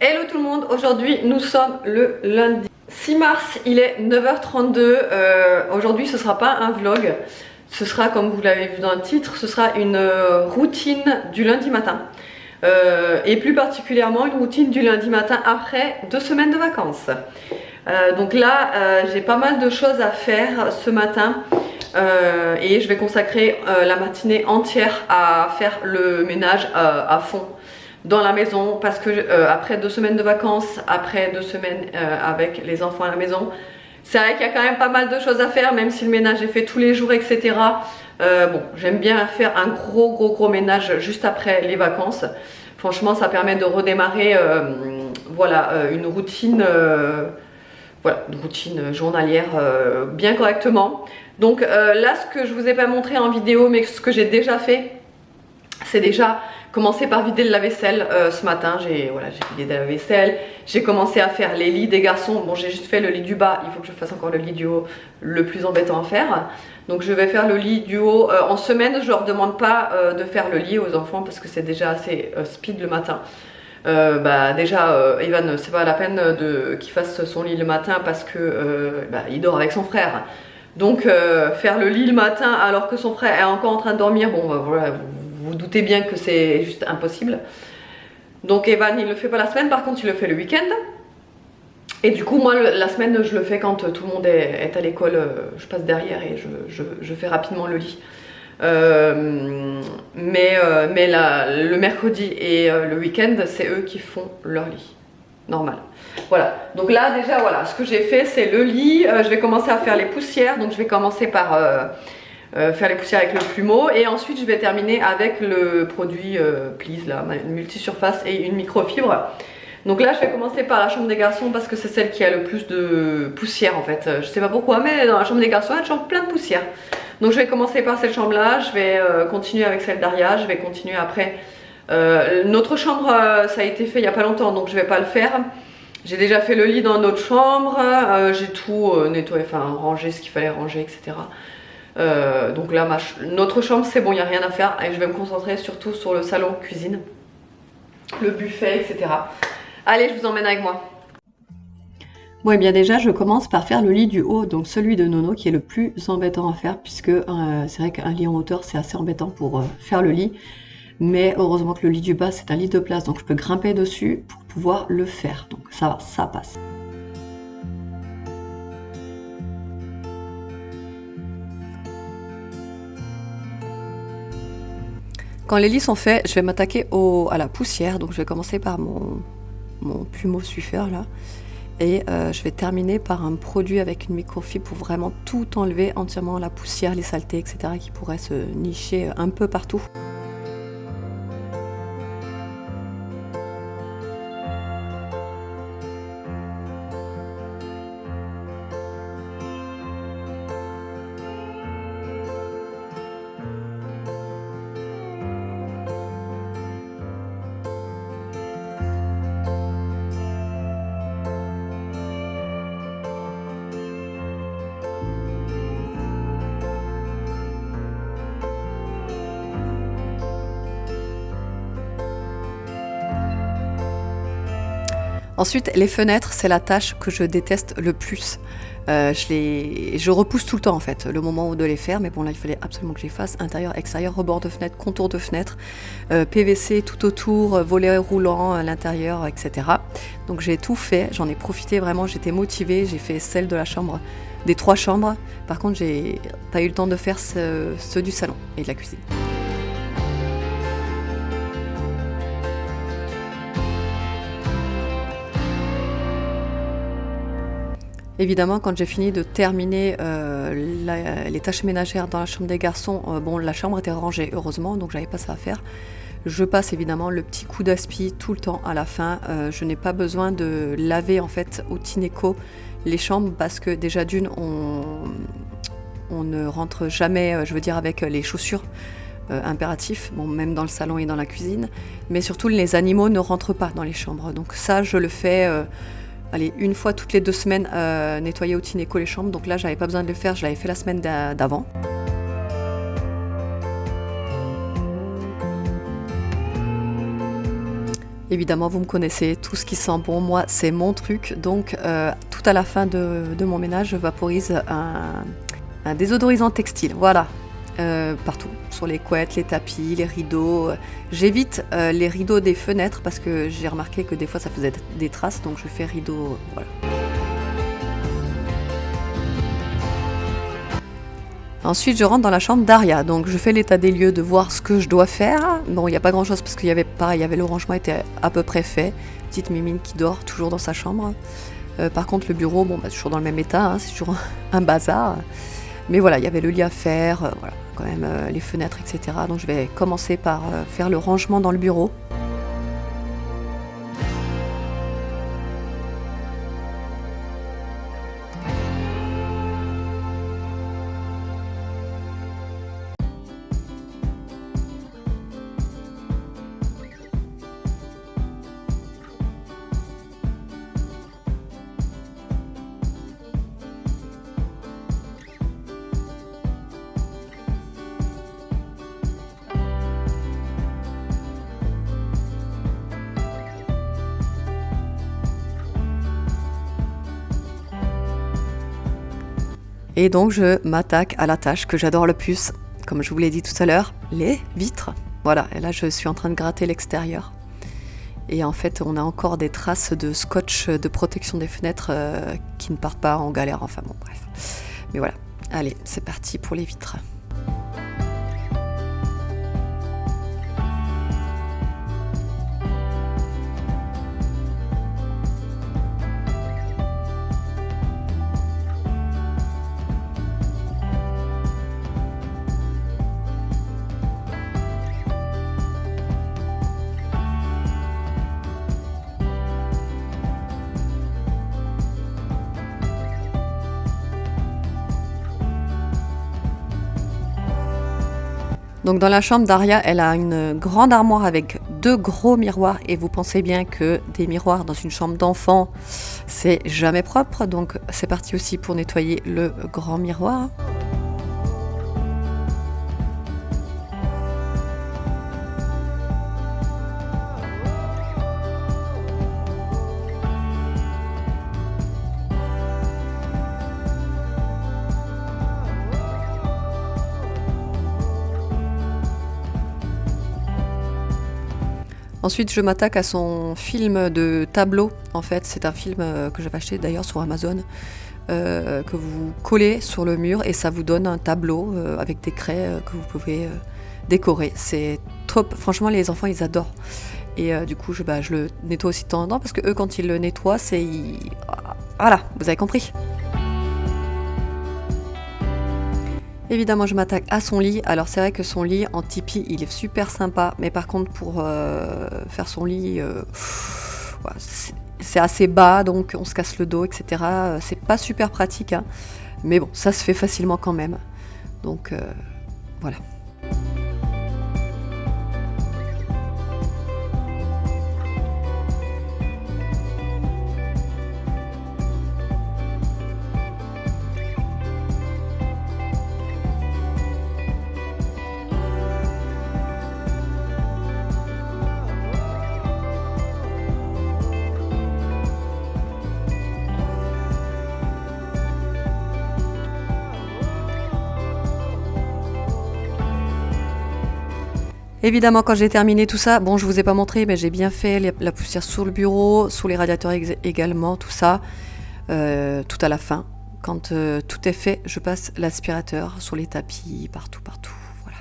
Hello tout le monde, aujourd'hui nous sommes le lundi 6 mars, il est 9h32. Aujourd'hui ce sera pas un vlog, ce sera comme vous l'avez vu dans le titre, ce sera une routine du lundi matin. Et plus particulièrement une routine du lundi matin après 2 semaines de vacances. Donc là j'ai pas mal de choses à faire ce matin. Et je vais consacrer la matinée entière à faire le ménage à fond dans la maison parce que après 2 semaines de vacances, après 2 semaines avec les enfants à la maison, c'est vrai qu'il y a quand même pas mal de choses à faire, même si le ménage est fait tous les jours, etc. Bon, j'aime bien faire un gros ménage juste après les vacances. Franchement, ça permet de redémarrer voilà, une routine journalière bien correctement. Donc là, ce que je vous ai pas montré en vidéo, mais ce que j'ai déjà fait, c'est déjà commencer par vider le lave-vaisselle. Ce matin, j'ai vidé le lave-vaisselle, j'ai commencé à faire les lits des garçons. Bon, j'ai juste fait le lit du bas, il faut que je fasse encore le lit du haut, le plus embêtant à faire. Donc je vais faire le lit du haut. En semaine, je leur demande pas de faire le lit aux enfants parce que c'est déjà assez speed le matin. Déjà Evan, c'est pas la peine qu'il fasse son lit le matin parce que il dort avec son frère. Donc faire le lit le matin alors que son frère est encore en train de dormir, bon voilà, vous doutez bien que c'est juste impossible. Donc Evan il le fait pas la semaine, par contre il le fait le week-end. Et du coup moi la semaine je le fais quand tout le monde est à l'école, je passe derrière et je fais rapidement le lit. Mais le mercredi et le week-end c'est eux qui font leur lit normal. Voilà, donc là déjà voilà, ce que j'ai fait c'est le lit. Je vais commencer à faire les poussières, donc je vais commencer par faire les poussières avec le plumeau et ensuite je vais terminer avec le produit Please là, une multisurface et une microfibre. Donc là je vais commencer par la chambre des garçons parce que c'est celle qui a le plus de poussière en fait. Je sais pas pourquoi, mais dans la chambre des garçons il y a toujours plein de poussière. Donc je vais commencer par cette chambre là, je vais continuer avec celle d'Aria, je vais continuer après. Notre chambre ça a été fait il y a pas longtemps donc je vais pas le faire. J'ai déjà fait le lit dans notre chambre, j'ai tout nettoyé, enfin rangé ce qu'il fallait ranger, etc. Donc là notre chambre c'est bon, il n'y a rien à faire et je vais me concentrer surtout sur le salon cuisine, le buffet, etc. Allez, je vous emmène avec moi. Bon et bien déjà je commence par faire le lit du haut, donc celui de Nono qui est le plus embêtant à faire puisque c'est vrai qu'un lit en hauteur c'est assez embêtant pour faire le lit. Mais heureusement que le lit du bas c'est un lit de place donc je peux grimper dessus pour pouvoir le faire, donc ça va, ça passe. Quand les lits sont faits, je vais m'attaquer à la poussière, donc je vais commencer par mon plumeau Swiffer là. Et je vais terminer par un produit avec une microfibre pour vraiment tout enlever entièrement, la poussière, les saletés, etc. qui pourraient se nicher un peu partout. Ensuite, les fenêtres, c'est la tâche que je déteste le plus. Je repousse tout le temps en fait, le moment de les faire, mais bon là il fallait absolument que j'y fasse. Intérieur, extérieur, rebord de fenêtre, contour de fenêtre, PVC tout autour, volet roulant à l'intérieur, etc. Donc j'ai tout fait, j'en ai profité vraiment, j'étais motivée, j'ai fait celle de la chambre, des 3 chambres. Par contre j'ai pas eu le temps de faire ceux du salon et de la cuisine. Évidemment, quand j'ai fini de terminer les tâches ménagères dans la chambre des garçons, bon, la chambre était rangée, heureusement, donc j'avais pas ça à faire. Je passe évidemment le petit coup d'aspi tout le temps à la fin. Je n'ai pas besoin de laver en fait au Tineco les chambres parce que déjà d'une, on ne rentre jamais, je veux dire, avec les chaussures. Impératif, bon, même dans le salon et dans la cuisine, mais surtout les animaux ne rentrent pas dans les chambres. Donc ça, je le fais allez, une fois toutes les 2 semaines, nettoyer au Tineco les chambres. Donc là, j'avais pas besoin de le faire, je l'avais fait la semaine d'avant. Évidemment, vous me connaissez, tout ce qui sent bon, moi, c'est mon truc. Donc, tout à la fin de mon ménage, je vaporise un désodorisant textile. Voilà, partout, sur les couettes, les tapis, les rideaux. J'évite les rideaux des fenêtres parce que j'ai remarqué que des fois, ça faisait des traces. Donc, je fais rideau, voilà. Ensuite, je rentre dans la chambre d'Aria, donc je fais l'état des lieux de voir ce que je dois faire. Bon, il n'y a pas grand chose parce qu'il y avait pareil, le rangement était à peu près fait. Petite Mimine qui dort toujours dans sa chambre. Par contre, le bureau, bon, toujours dans le même état, hein, c'est toujours un bazar. Mais voilà, il y avait le lit à faire, voilà, quand même les fenêtres, etc. Donc je vais commencer par faire le rangement dans le bureau. Et donc je m'attaque à la tâche que j'adore le plus, comme je vous l'ai dit tout à l'heure, les vitres. Voilà, et là je suis en train de gratter l'extérieur. Et en fait, on a encore des traces de scotch de protection des fenêtres qui ne partent pas en galère, enfin bon, bref. Mais voilà, allez, c'est parti pour les vitres. Donc dans la chambre d'Aria, elle a une grande armoire avec 2 gros miroirs et vous pensez bien que des miroirs dans une chambre d'enfant, c'est jamais propre. Donc c'est parti aussi pour nettoyer le grand miroir. Ensuite, je m'attaque à son film de tableau. En fait, c'est un film que j'avais acheté d'ailleurs sur Amazon, que vous collez sur le mur et ça vous donne un tableau avec des craies que vous pouvez décorer. C'est top. Franchement, les enfants, ils adorent. Et du coup, je le nettoie aussi de temps en temps parce que eux, quand ils le nettoient, voilà, vous avez compris. Évidemment, je m'attaque à son lit. Alors, c'est vrai que son lit en tipi, il est super sympa. Mais par contre, pour faire son lit, voilà, c'est assez bas, donc on se casse le dos, etc. C'est pas super pratique, hein. Mais bon, ça se fait facilement quand même. Donc, voilà. Évidemment, quand j'ai terminé tout ça, bon, je vous ai pas montré, mais j'ai bien fait la poussière sur le bureau, sous les radiateurs également, tout ça, tout à la fin. Quand tout est fait, je passe l'aspirateur sur les tapis, partout, partout. Voilà.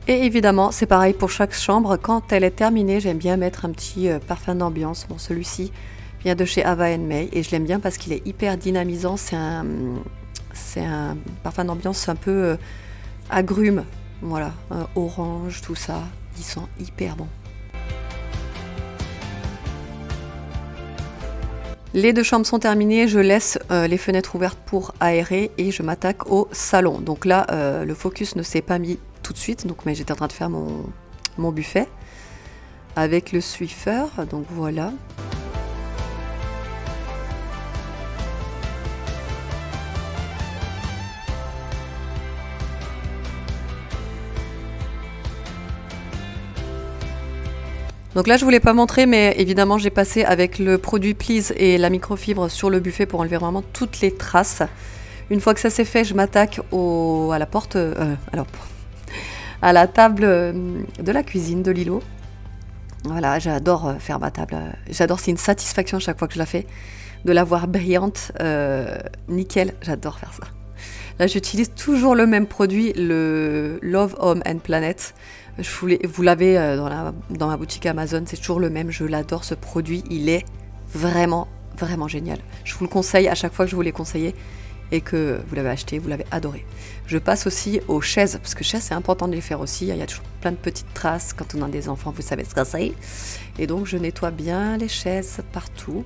Et évidemment, c'est pareil pour chaque chambre. Quand elle est terminée, j'aime bien mettre un petit parfum d'ambiance. Bon, celui-ci vient de chez Ava May et je l'aime bien parce qu'il est hyper dynamisant. C'est un parfum d'ambiance un peu agrume, voilà, orange, tout ça. Il sent hyper bon. Les 2 chambres sont terminées, je laisse les fenêtres ouvertes pour aérer et je m'attaque au salon. Donc là, le focus ne s'est pas mis tout de suite, donc, mais j'étais en train de faire mon buffet avec le Swiffer, donc voilà. Donc là je voulais pas montrer, mais évidemment j'ai passé avec le produit Please et la microfibre sur le buffet pour enlever vraiment toutes les traces. Une fois que ça c'est fait, je m'attaque à la porte, à la table de la cuisine de Lilo. Voilà, j'adore faire ma table. J'adore, c'est une satisfaction à chaque fois que je la fais, de la voir brillante, nickel. J'adore faire ça. Là, j'utilise toujours le même produit, le Love Home and Planet. Vous l'avez dans ma boutique Amazon, c'est toujours le même. Je l'adore, ce produit. Il est vraiment, vraiment génial. Je vous le conseille à chaque fois que je vous l'ai conseillé et que vous l'avez acheté, vous l'avez adoré. Je passe aussi aux chaises, parce que chaises, c'est important de les faire aussi. Il y a toujours plein de petites traces quand on a des enfants, vous savez ce que c'est. Et donc, je nettoie bien les chaises partout.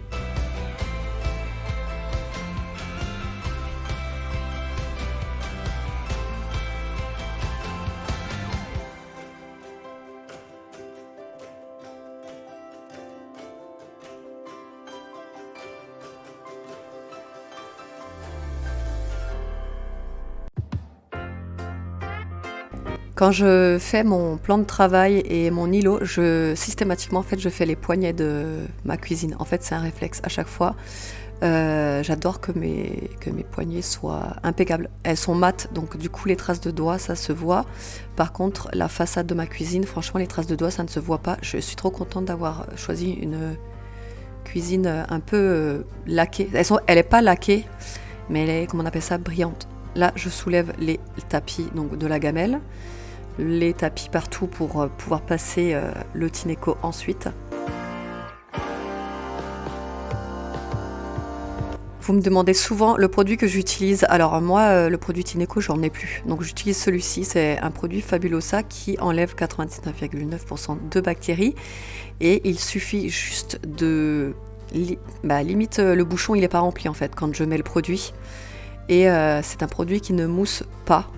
Quand je fais mon plan de travail et mon îlot, systématiquement, en fait, je fais les poignets de ma cuisine. En fait, c'est un réflexe à chaque fois. J'adore que mes poignées soient impeccables. Elles sont mates, donc du coup, les traces de doigts, ça se voit. Par contre, la façade de ma cuisine, franchement, les traces de doigts, ça ne se voit pas. Je suis trop contente d'avoir choisi une cuisine un peu laquée. Elle n'est pas laquée, mais elle est, comment on appelle ça, brillante. Là, je soulève les tapis donc, de la gamelle. Les tapis partout pour pouvoir passer le Tineco ensuite. Vous me demandez souvent le produit que j'utilise. Alors moi, le produit Tineco, j'en ai plus. Donc j'utilise celui-ci. C'est un produit Fabulosa qui enlève 99,9% de bactéries. Et il suffit juste de... limite, le bouchon, il n'est pas rempli en fait quand je mets le produit. Et c'est un produit qui ne mousse pas.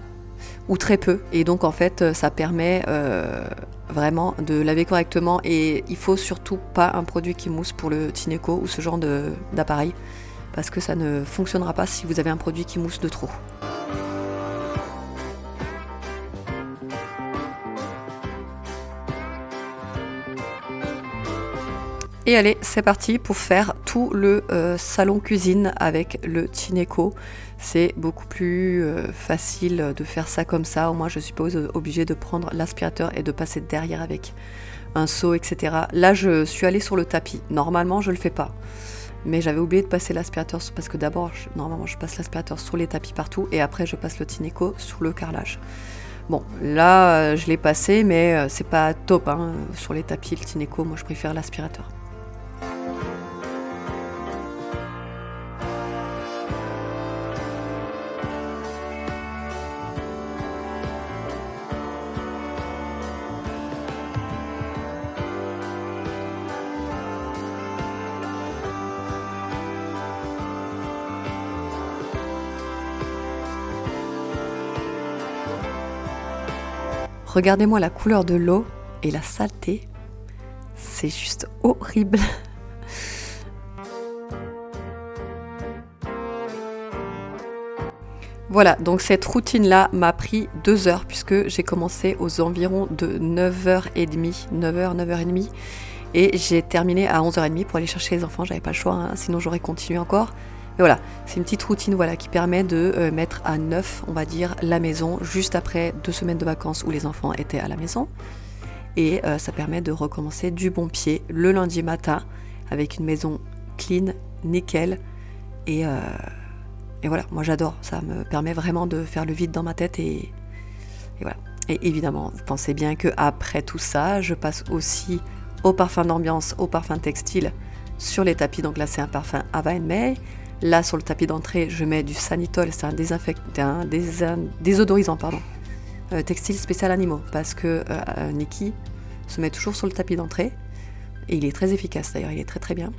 Ou très peu, et donc en fait ça permet vraiment de laver correctement, et il faut surtout pas un produit qui mousse pour le Tineco ou ce genre d'appareil, parce que ça ne fonctionnera pas si vous avez un produit qui mousse de trop. Et allez, c'est parti pour faire tout le salon cuisine avec le Tineco. C'est beaucoup plus facile de faire ça comme ça. Au moins, je ne suis pas obligée de prendre l'aspirateur et de passer derrière avec un seau, etc. Là, je suis allée sur le tapis. Normalement, je ne le fais pas. Mais j'avais oublié de passer l'aspirateur parce que d'abord, normalement, je passe l'aspirateur sur les tapis partout et après, je passe le Tineco sur le carrelage. Bon, là, je l'ai passé, mais c'est pas top hein. Sur les tapis, le Tineco, moi, je préfère l'aspirateur. Regardez-moi la couleur de l'eau et la saleté, c'est juste horrible. Voilà, donc cette routine-là m'a pris 2 heures puisque j'ai commencé aux environs de 9h30, 9h30 et j'ai terminé à 11h30 pour aller chercher les enfants, j'avais pas le choix, hein, sinon j'aurais continué encore. Mais voilà, c'est une petite routine voilà, qui permet de mettre à neuf, on va dire, la maison juste après 2 semaines de vacances où les enfants étaient à la maison. Et ça permet de recommencer du bon pied le lundi matin avec une maison clean, nickel. Et voilà, moi j'adore, ça me permet vraiment de faire le vide dans ma tête et voilà. Et évidemment, vous pensez bien qu'après tout ça, je passe aussi au parfum d'ambiance, au parfum textile sur les tapis. Donc là, c'est un parfum Ava & May. Là, sur le tapis d'entrée, je mets du Sanitol, c'est un désodorisant, textile spécial animaux, parce que Nikki se met toujours sur le tapis d'entrée, et il est très efficace d'ailleurs, il est très très bien.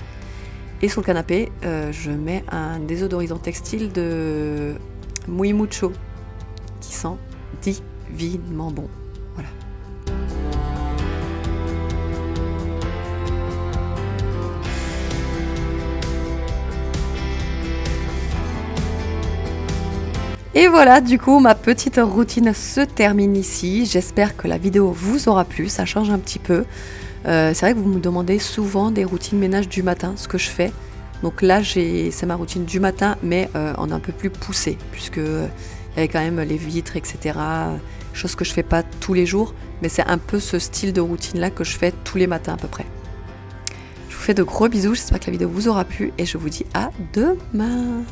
Et sur le canapé, je mets un désodorisant textile de Muy Mucho qui sent divinement bon. Voilà. Et voilà, du coup, ma petite routine se termine ici. J'espère que la vidéo vous aura plu, ça change un petit peu. C'est vrai que vous me demandez souvent des routines ménage du matin, ce que je fais. Donc là, c'est ma routine du matin, mais en un peu plus poussée, puisque il y avait quand même les vitres, etc. Chose que je fais pas tous les jours, mais c'est un peu ce style de routine-là que je fais tous les matins à peu près. Je vous fais de gros bisous, j'espère que la vidéo vous aura plu et je vous dis à demain.